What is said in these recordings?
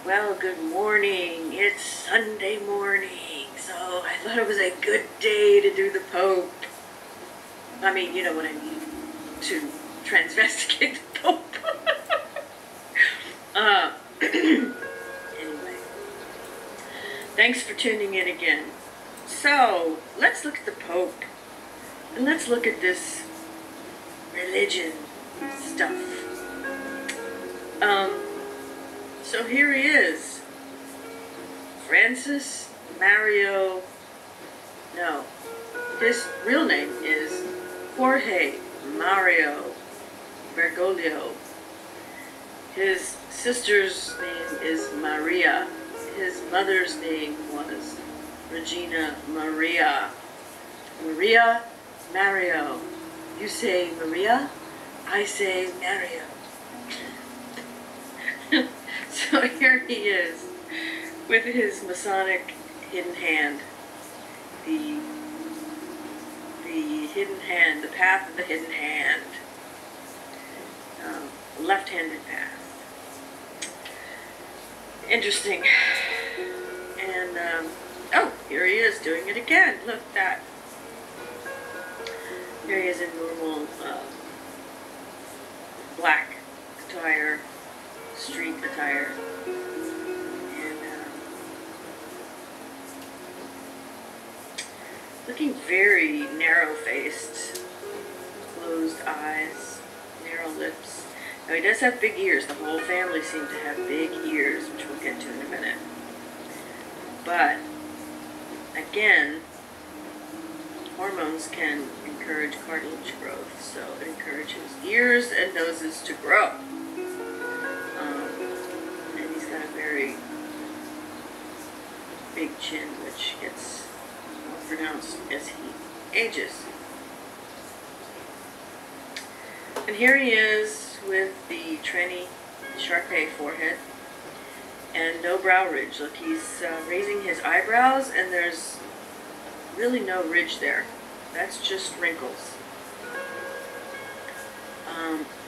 Well, good morning. It's Sunday morning, so I thought it was a good day to do the Pope. I mean, you know what I mean, to transvestigate the Pope. Anyway, thanks for tuning in again. So, let's look at the Pope, and let's look at this religion stuff. So here he is, Francis Mario, no, his real name is Jorge Mario Bergoglio. His sister's name is Maria. His mother's name was Regina Maria. Maria Mario. You say Maria, I say Mario. So here he is with his Masonic hidden hand. The hidden hand, the path of the hidden hand. Left-handed path. Interesting. And, oh, here he is doing it again. Look at that. Here he is in normal black attire, street attire. And looking very narrow-faced, closed eyes, narrow lips. Now he does have big ears. The whole family seems to have big ears, which we'll get to in a minute. But, again, hormones can encourage cartilage growth, so it encourages ears and noses to grow. And he's got a very big chin, which gets more pronounced as he ages. And here he is with the tranny Sharpay forehead and no brow ridge. Look, he's raising his eyebrows, and there's really no ridge there. That's just wrinkles.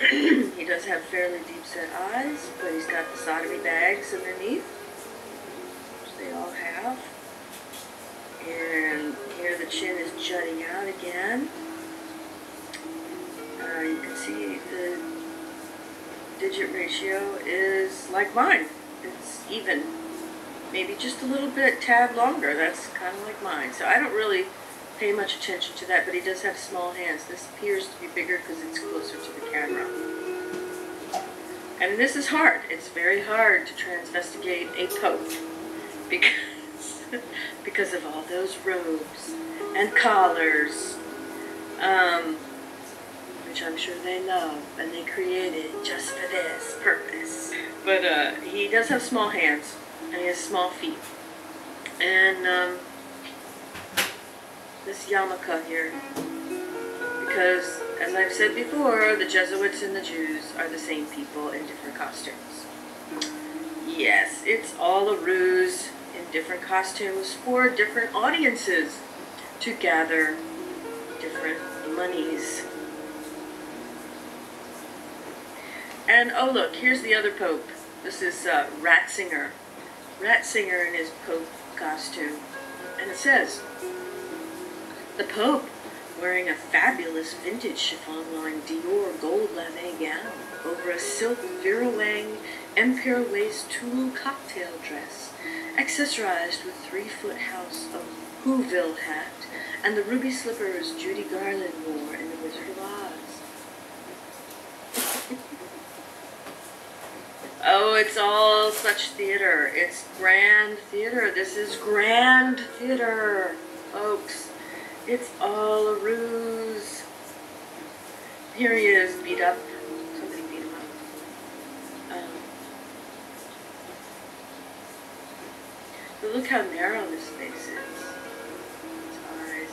He does have fairly deep set eyes, but he's got the sodomy bags underneath, which they all have. And here the chin is jutting out again. You can see the digit ratio is like mine. It's even. Maybe just a little bit, tad longer. That's kind of like mine. So I don't really pay much attention to that, but he does have small hands. This appears to be bigger because it's closer to the camera. And this is hard. It's very hard to transvestigate a pope because of all those robes and collars, which I'm sure they love and they created just for this purpose. But he does have small hands. And he has small feet. And this yarmulke here, because as I've said before, the Jesuits and the Jews are the same people in different costumes. Yes, it's all a ruse in different costumes for different audiences to gather different monies. And oh look, here's the other Pope. This is Ratzinger. Ratzinger in his Pope costume. And it says, the Pope wearing a fabulous vintage chiffon-lined Dior gold lame gown over a silk Virouang Empire waist tulle cocktail dress, accessorized with 3-foot house of Whoville hat and the ruby slippers Judy Garland wore in The Wizard of Oz. Oh, it's all such theater. It's grand theater. This is grand theater, folks. It's all a ruse. Here he is, beat up. Somebody beat him up. But look how narrow this face is. His eyes,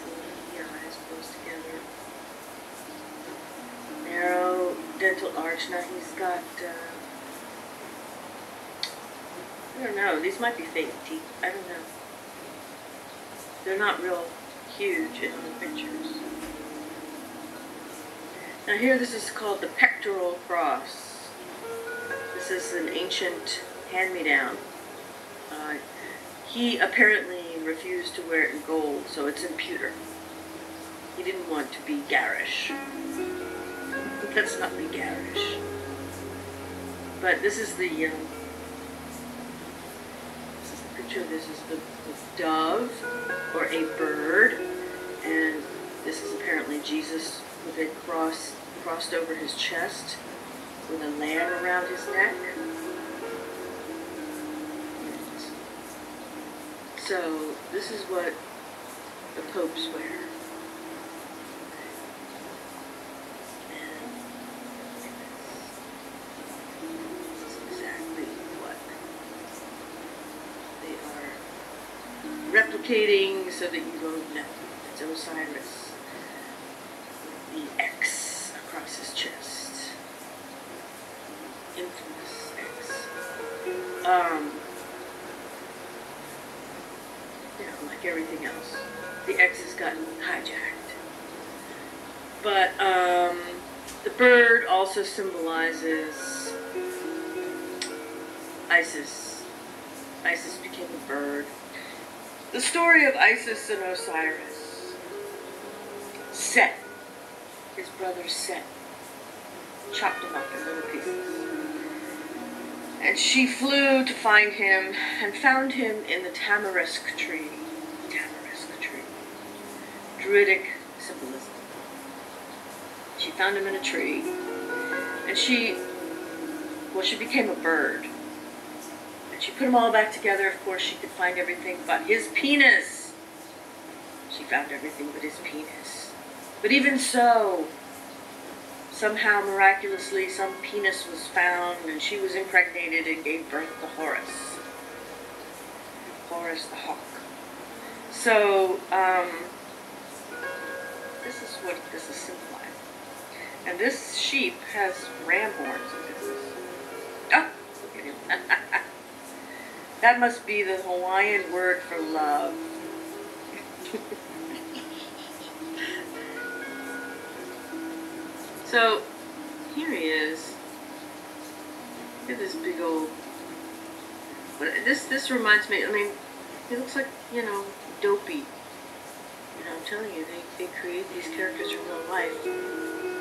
the eyes close together. Narrow dental arch. Now he's got... I don't know. These might be fake teeth. I don't know. They're not real huge in the pictures. Now here, this is called the pectoral cross. This is an ancient hand-me-down. He apparently refused to wear it in gold, so it's in pewter. He didn't want to be garish. Let's not be garish. But this is the picture. This is the dove, or a bird, and this is apparently Jesus with a cross crossed over his chest, with a lamb around his neck. So this is what the popes wear. And this is exactly what they are replicating, so that you don't know. It's Osiris, with the X across his chest. Infamous X. Like everything else, the X has gotten hijacked. But the bird also symbolizes Isis. Isis became a bird. The story of Isis and Osiris. Set, his brother Set, chopped him up in little pieces. And she flew to find him, and found him in the tamarisk tree. Druidic symbolism. She found him in a tree, and she became a bird. And she put them all back together. Of course, she could find everything but his penis. She found everything but his penis. But even so, somehow, miraculously, some penis was found, and she was impregnated and gave birth to Horus. Horus the hawk. So, this is what this is symbolizing. And this sheep has ram horns. Oh, look at him. That must be the Hawaiian word for love. So, here he is. Look at this big old... This reminds me, I mean, he looks like, dopey. I'm telling you, they create these characters from real life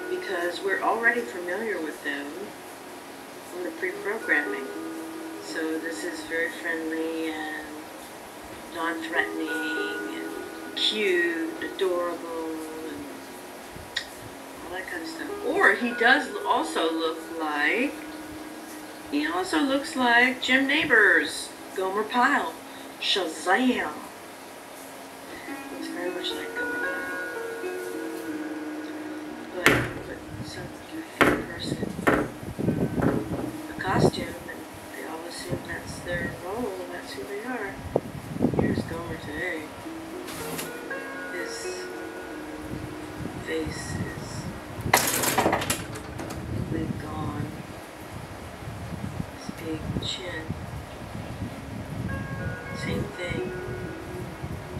because we're already familiar with them from the pre-programming. So this is very friendly and non-threatening and cute, adorable, and all that kind of stuff. Or he does also look like, Jim Neighbors, Gomer Pyle, Shazam. Looks very much like Gomer Pyle. But some person, a costume, and they all assume that's their role, and that's who they are. Here's Gomer today. His face is completely gone. His big chin. Same thing.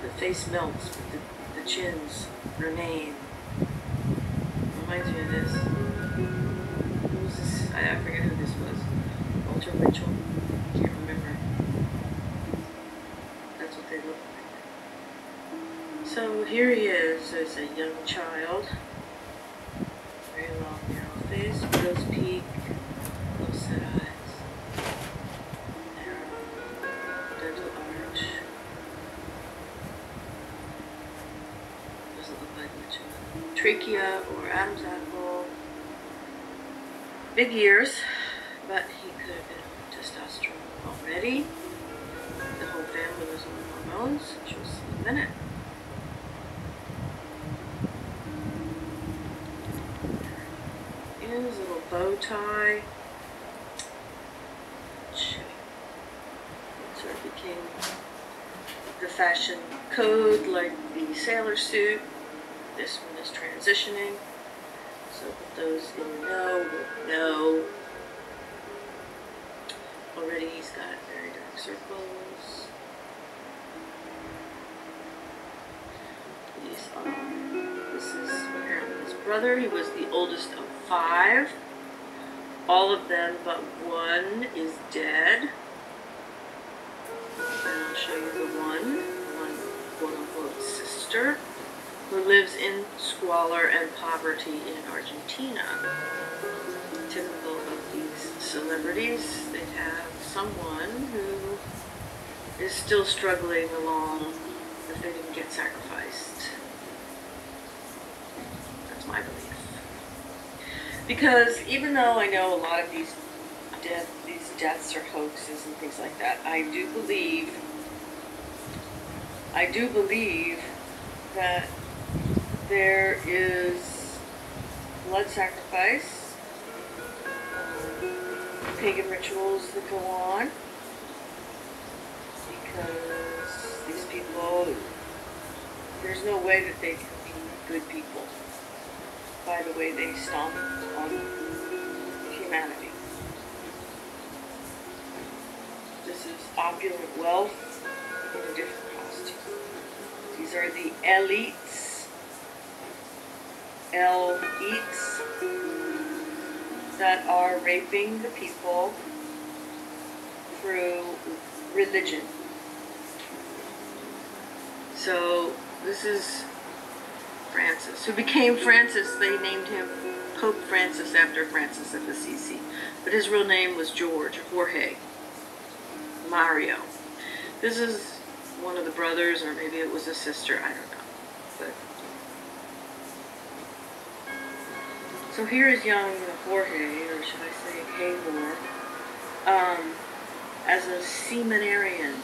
The face melts, but the chins remain. Reminds me of this. Who was this? I forget who this was. Walter Mitchell. Can't remember. That's what they look like. So here he is as a young child. Very long, narrow face, widow's peak, close set eyes, narrow dental arch. Doesn't look like much of a trachea or Adam's apple. Big ears, but he could have been on testosterone already. The whole family was on hormones, which was in a minute. And his little bow tie. Sort of became the fashion code, like the sailor suit. This one is transitioning. So those in the know will know. Already he's got very dark circles. This is apparently his brother. He was the oldest of 5. All of them but one is dead. And I'll show you the one quote-unquote sister, who lives in squalor and poverty in Argentina. Typical of these celebrities, they have someone who is still struggling along if they didn't get sacrificed. That's my belief. Because even though I know a lot of these deaths are hoaxes and things like that, I do believe that there is blood sacrifice, pagan rituals that go on, because these people, there's no way that they can be good people by the way they stomp on humanity. This is opulent wealth in a different costume. These are the elites that are raping the people through religion. So this is Francis, who became Francis. They named him Pope Francis after Francis of Assisi, but his real name was Jorge Mario. This is one of the brothers, or maybe it was a sister, I don't know. But so here is young Jorge, or should I say Haymore, as a seminarian,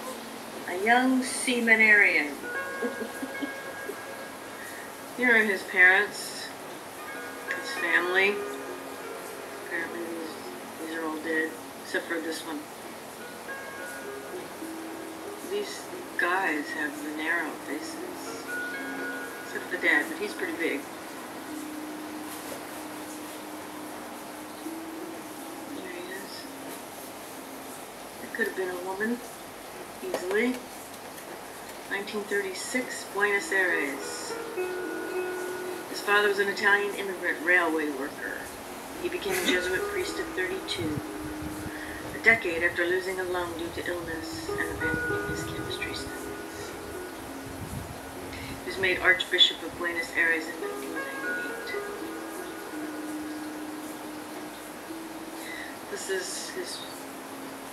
a young seminarian. Here are his parents, his family. Apparently these are all dead, except for this one. These guys have the narrow faces, except for the dad, but he's pretty big. There he is. It could have been a woman, easily. 1936, Buenos Aires. His father was an Italian immigrant railway worker. He became a Jesuit priest at 32, a decade after losing a lung due to illness and abandoning his chemistry studies. He was made Archbishop of Buenos Aires in 1998.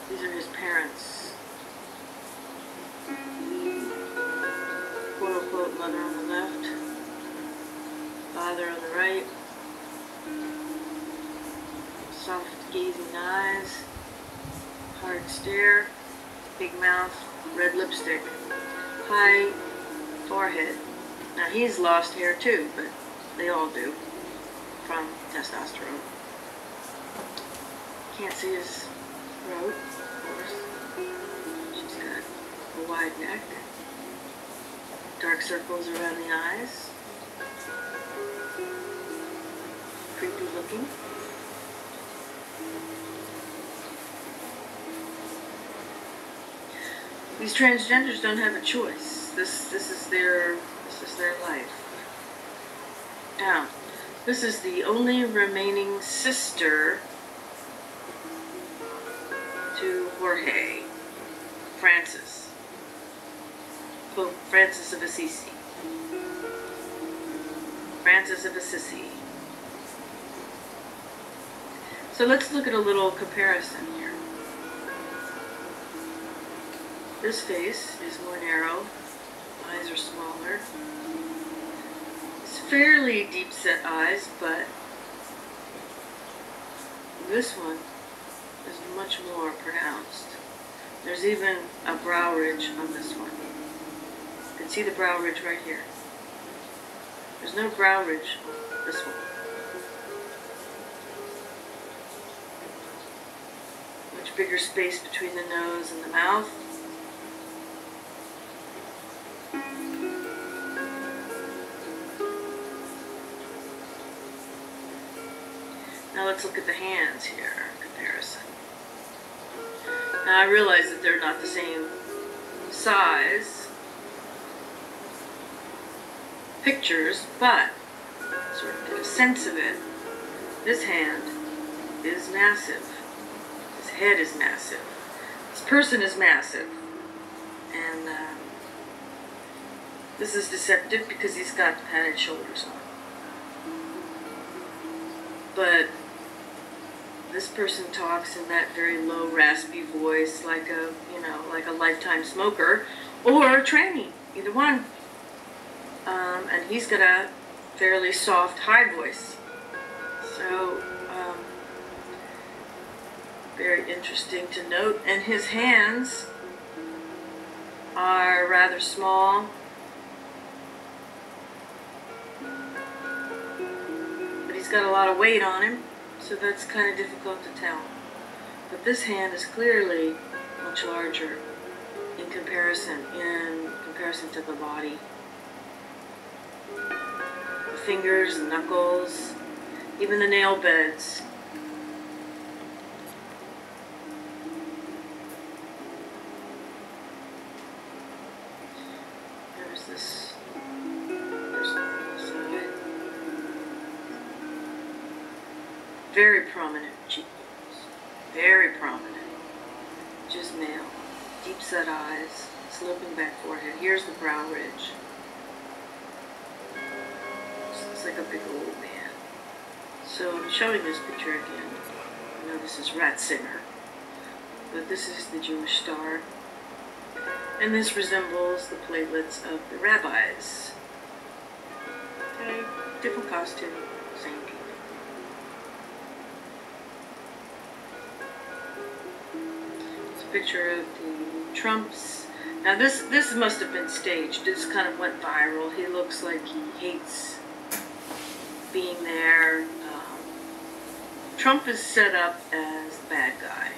These are his parents. Quote-unquote mother on the left, father on the right. Soft gazing eyes, hard stare, big mouth, red lipstick, high forehead. Now he's lost hair too, but they all do, from testosterone. Can't see his throat, of course. She's got a wide neck, dark circles around the eyes, creepy looking. These transgenders don't have a choice. This is their life. Now, this is the only remaining sister to Jorge, Francis, Pope Francis of Assisi. Francis of Assisi. So let's look at a little comparison here. This face is more narrow, eyes are smaller. It's fairly deep set eyes, but this one is much more pronounced. There's even a brow ridge on this one. You can see the brow ridge right here. There's no brow ridge on this one. Much bigger space between the nose and the mouth. Now let's look at the hands here, comparison. Now I realize that they're not the same size pictures, but sort of get a sense of it. This hand is massive. This head is massive. This person is massive. And this is deceptive because he's got padded shoulders on. But this person talks in that very low, raspy voice, like a, like a lifetime smoker or a tranny, either one. And he's got a fairly soft, high voice. So, very interesting to note. And his hands are rather small. But he's got a lot of weight on him, so that's kind of difficult to tell. But this hand is clearly much larger in comparison to the body. The fingers, the knuckles, even the nail beds. There's this person on the side. Very prominent cheekbones. Very prominent. Just male. Deep set eyes. Sloping back forehead. Here's the brow ridge. Looks like a big old man. So I'm showing this picture again. I know this is Ratzinger, but this is the Jewish star. And this resembles the platelets of the rabbis. Okay, different costume, same people. It's a picture of the Trumps. Now this must have been staged. This kind of went viral. He looks like he hates being there. Trump is set up as the bad guy,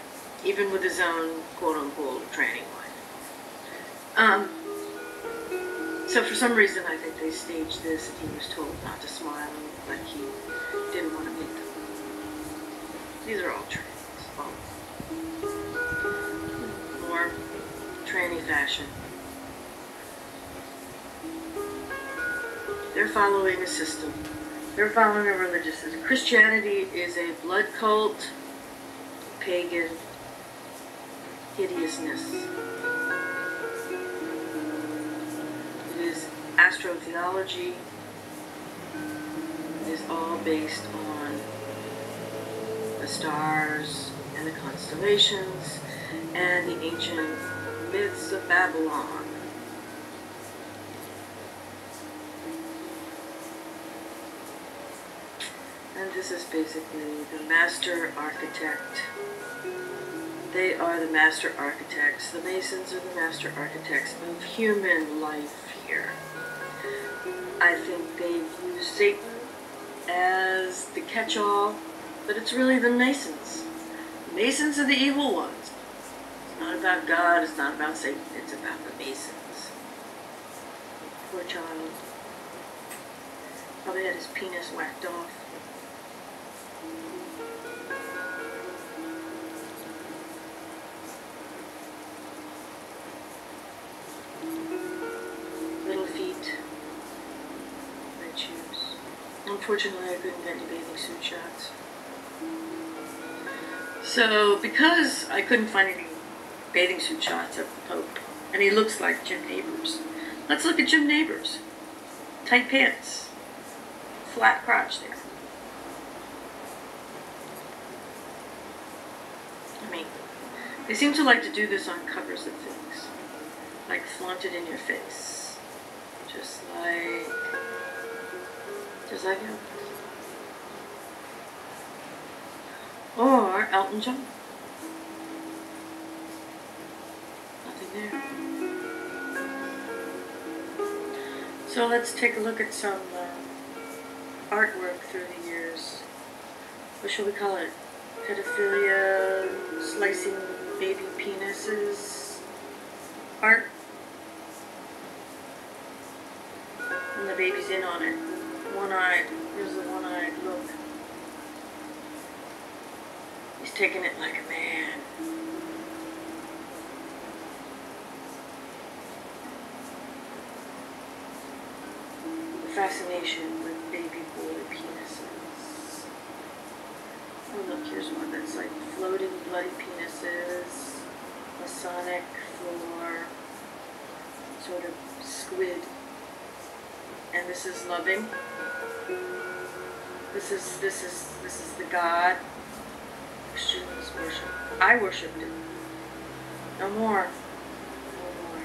even with his own quote-unquote tranny wife. So for some reason I think they staged this and he was told not to smile and look like he didn't want to meet them. These are all trannies. All more tranny fashion. They're following a system. They're following a religious system. Christianity is a blood cult, pagan hideousness. It is astrotheology. It is all based on the stars and the constellations and the ancient myths of Babylon. And this is basically the master architect. They are the master architects. The Masons are the master architects of human life here. I think they've used Satan as the catch-all, but it's really the Masons. The Masons are the evil ones. It's not about God, it's not about Satan, it's about the Masons. Poor child. Probably had his penis whacked off. Little feet. Red shoes. Unfortunately, I couldn't get any bathing suit shots. So, because I couldn't find any bathing suit shots of the Pope, and he looks like Jim Nabors, let's look at Jim Nabors. Tight pants. Flat crotch there. I mean, they seem to like to do this on covers of things. Like flaunt it in your face. Just like Elvis. Or Elton John. Nothing there. So let's take a look at some artwork through the years. What shall we call it? Pedophilia, slicing baby penises, art. And the baby's in on it. One-eyed. Here's the one-eyed look. He's taking it like a man. The fascination with baby boy penises. Oh look, here's one that's like floating bloody penises, Masonic floor. squid. And this is loving. This is the God Christians worship. I worshipped it. No more. No more.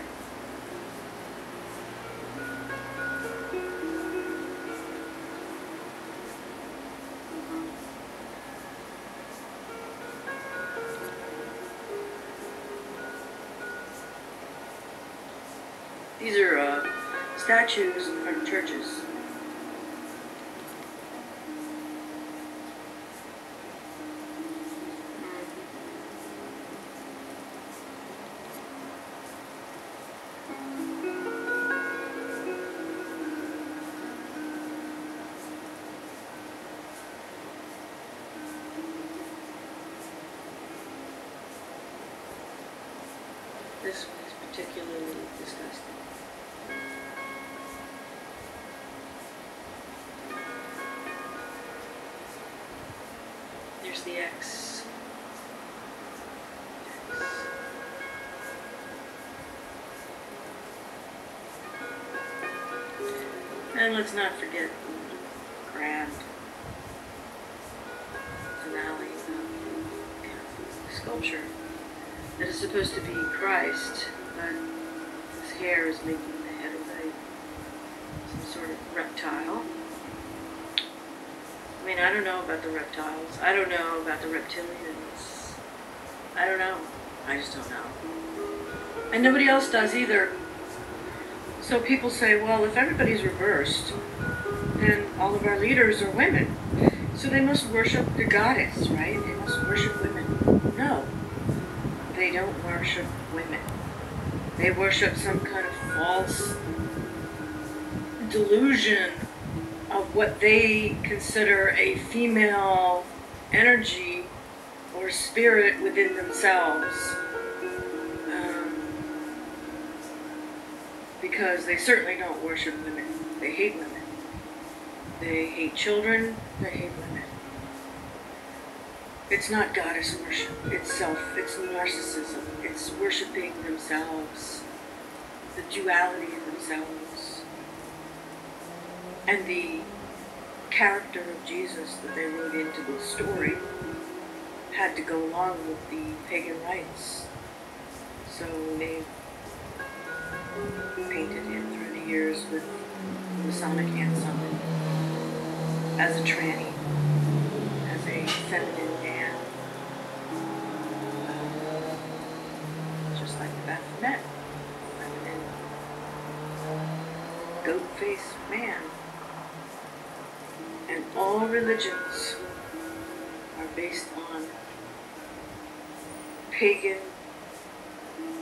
These are statues from churches. This one is particularly disgusting. There's the X. And let's not forget the grand finale of sculpture that is supposed to be Christ, but his hair is making the head of some sort of reptile. I mean, I don't know about the reptiles. I don't know about the reptilians. I don't know. I just don't know. And nobody else does either. So people say, well, if everybody's reversed, then all of our leaders are women. So they must worship the goddess, right? They must worship women. No. They don't worship women. They worship some kind of false delusion of what they consider a female energy or spirit within themselves. Because they certainly don't worship women. They hate women. They hate children. They hate women. It's not goddess worship. It's it's narcissism. It's worshiping themselves. The duality in themselves. And the character of Jesus that they wrote into the story had to go along with the pagan rites. So they painted him through the years with Masonic hand summon as a tranny, as a feminine man, just like the Baphomet, feminine, goat-faced man. And all religions are based on pagan,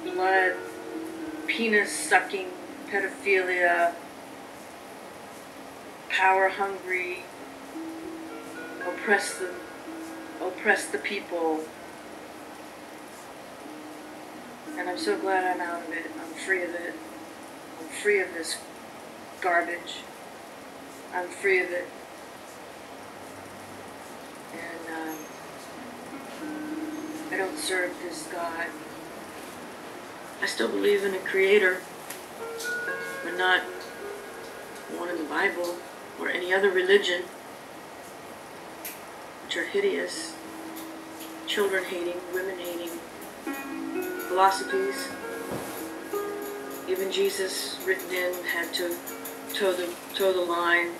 blood, penis-sucking, pedophilia, power-hungry, oppress the people. And I'm so glad I'm out of it. I'm free of it. I'm free of this garbage. I'm free of it. And I don't serve this God. I still believe in a creator, but not one in the Bible or any other religion, which are hideous, children-hating, women-hating philosophies. Even Jesus, written in, had to toe the line.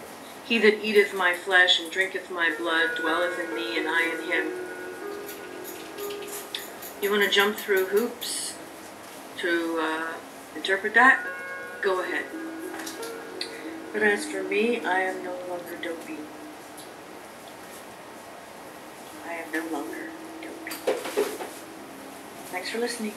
He that eateth my flesh and drinketh my blood dwelleth in me, and I in him. You want to jump through hoops to interpret that? Go ahead. But as for me, I am no longer dopey. I am no longer dopey. Thanks for listening.